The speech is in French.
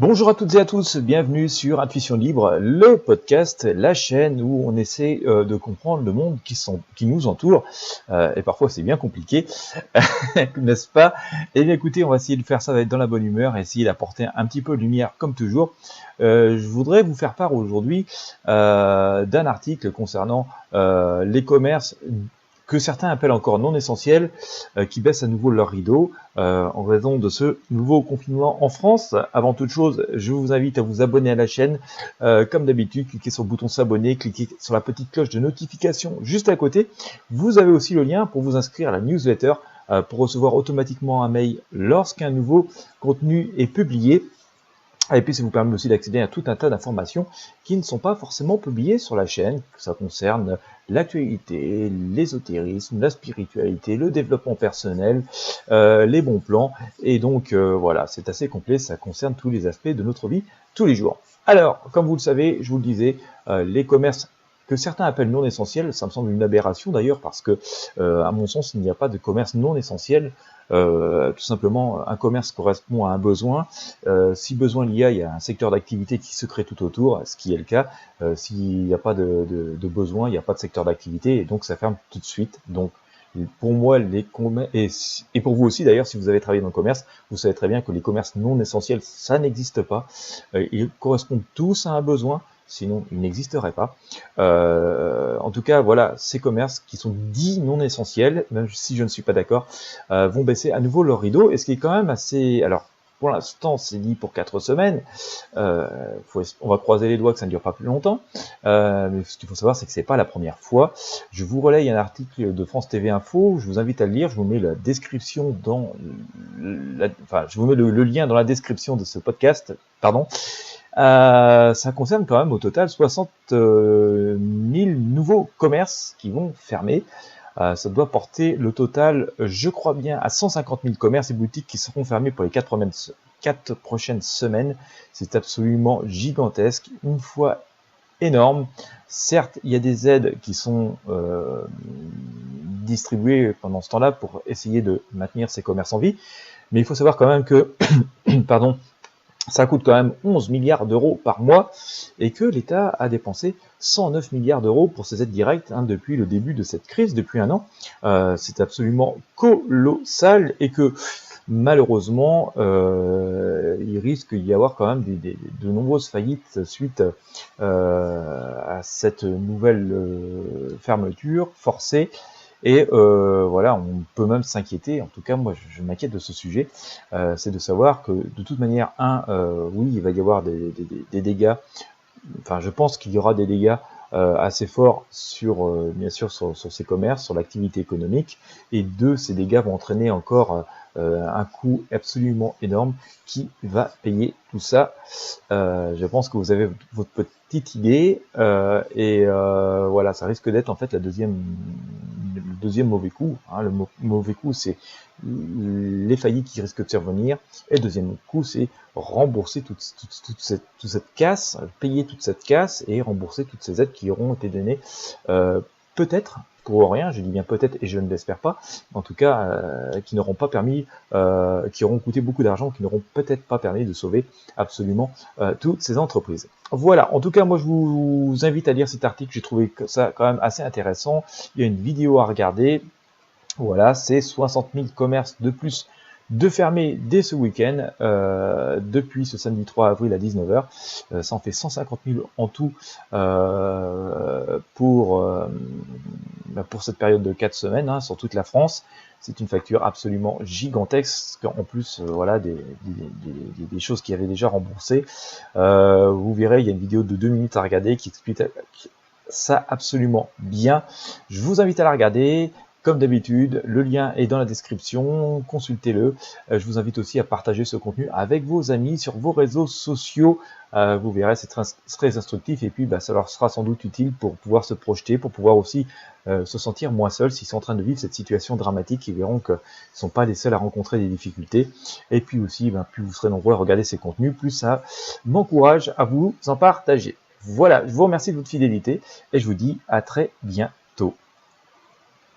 Bonjour à toutes et à tous, bienvenue sur Intuition Libre, le podcast, la chaîne où on essaie de comprendre le monde qui nous entoure, et parfois c'est bien compliqué, n'est-ce pas? Eh bien écoutez, on va essayer de faire ça, dans la bonne humeur, et essayer d'apporter un petit peu de lumière comme toujours. Je voudrais vous faire part aujourd'hui d'un article concernant les commerces que certains appellent encore non essentiels, qui baissent à nouveau leur rideau en raison de ce nouveau confinement en France. Avant toute chose, je vous invite à vous abonner à la chaîne. Comme d'habitude, cliquez sur le bouton s'abonner, cliquez sur la petite cloche de notification juste à côté. Vous avez aussi le lien pour vous inscrire à la newsletter pour recevoir automatiquement un mail lorsqu'un nouveau contenu est publié. Et puis ça vous permet aussi d'accéder à tout un tas d'informations qui ne sont pas forcément publiées sur la chaîne. Ça concerne l'actualité, l'ésotérisme, la spiritualité, le développement personnel, les bons plans. Et donc voilà, c'est assez complet, ça concerne tous les aspects de notre vie tous les jours. Alors, comme vous le savez, je vous le disais, les commerces que certains appellent non essentiels, ça me semble une aberration d'ailleurs, parce que, à mon sens, il n'y a pas de commerce non essentiel. Tout simplement, un commerce correspond à un besoin. Si besoin il y a un secteur d'activité qui se crée tout autour, ce qui est le cas. S'il n'y a pas de besoin, il n'y a pas de secteur d'activité, et donc ça ferme tout de suite. Donc, pour moi, les commerces, et pour vous aussi d'ailleurs, si vous avez travaillé dans le commerce, vous savez très bien que les commerces non essentiels, ça n'existe pas. Ils correspondent tous à un besoin, sinon ils n'existeraient pas. En tout cas, voilà, ces commerces qui sont dits non essentiels, même si je ne suis pas d'accord, vont baisser à nouveau leur rideau, et ce qui est quand même assez... Alors, pour l'instant, c'est dit pour 4 semaines. On va croiser les doigts que ça ne dure pas plus longtemps. Mais ce qu'il faut savoir, c'est que c'est pas la première fois. Je vous relaye un article de France TV Info. Je vous invite à le lire. Je vous mets la description je vous mets le lien dans la description de ce podcast. Pardon. Ça concerne quand même au total 60 000 nouveaux commerces qui vont fermer. Ça doit porter le total, je crois bien, à 150 000 commerces et boutiques qui seront fermés pour les 4 prochaines semaines. C'est absolument gigantesque, une fois énorme. Certes, il y a des aides qui sont distribuées pendant ce temps-là pour essayer de maintenir ces commerces en vie, mais il faut savoir quand même que, pardon, ça coûte quand même 11 milliards d'euros par mois, et que l'État a dépensé 109 milliards d'euros pour ces aides directes depuis le début de cette crise, depuis un an. C'est absolument colossal, et que malheureusement, il risque d'y avoir quand même de nombreuses faillites suite à cette nouvelle fermeture forcée. Et voilà, on peut même s'inquiéter, en tout cas moi je m'inquiète de ce sujet, c'est de savoir que de toute manière, oui, il va y avoir des dégâts, enfin je pense qu'il y aura des dégâts assez forts sur, bien sûr, sur ces commerces, sur l'activité économique, et deux, ces dégâts vont entraîner encore un coût absolument énorme. Qui va payer tout ça? Je pense que vous avez votre petite idée, et voilà, ça risque d'être en fait le deuxième mauvais coup. Le mauvais coup, c'est les faillites qui risquent de survenir, et le deuxième coup, c'est rembourser toute cette casse, payer toute cette casse et rembourser toutes ces aides qui auront été données, peut-être pour rien, je dis bien peut-être et je ne l'espère pas, en tout cas qui n'auront pas permis, qui auront coûté beaucoup d'argent, qui n'auront peut-être pas permis de sauver absolument toutes ces entreprises. Voilà, en tout cas moi je vous invite à lire cet article, j'ai trouvé ça quand même assez intéressant, il y a une vidéo à regarder. Voilà, c'est 60 000 commerces de plus de fermés dès ce week-end, depuis ce samedi 3 avril à 19h. Ça en fait 150 000 en tout pour cette période de 4 semaines, sur toute la France. C'est une facture absolument gigantesque, en plus voilà, des choses qui avaient déjà remboursé. Vous verrez, il y a une vidéo de 2 minutes à regarder qui explique ça absolument bien. Je vous invite à la regarder. Comme d'habitude, le lien est dans la description, consultez-le. Je vous invite aussi à partager ce contenu avec vos amis sur vos réseaux sociaux. Vous verrez, c'est très instructif, et puis ça leur sera sans doute utile pour pouvoir se projeter, pour pouvoir aussi se sentir moins seuls s'ils sont en train de vivre cette situation dramatique. Ils verront qu'ils ne sont pas les seuls à rencontrer des difficultés. Et puis aussi, plus vous serez nombreux à regarder ces contenus, plus ça m'encourage à vous en partager. Voilà, je vous remercie de votre fidélité et je vous dis à très bientôt.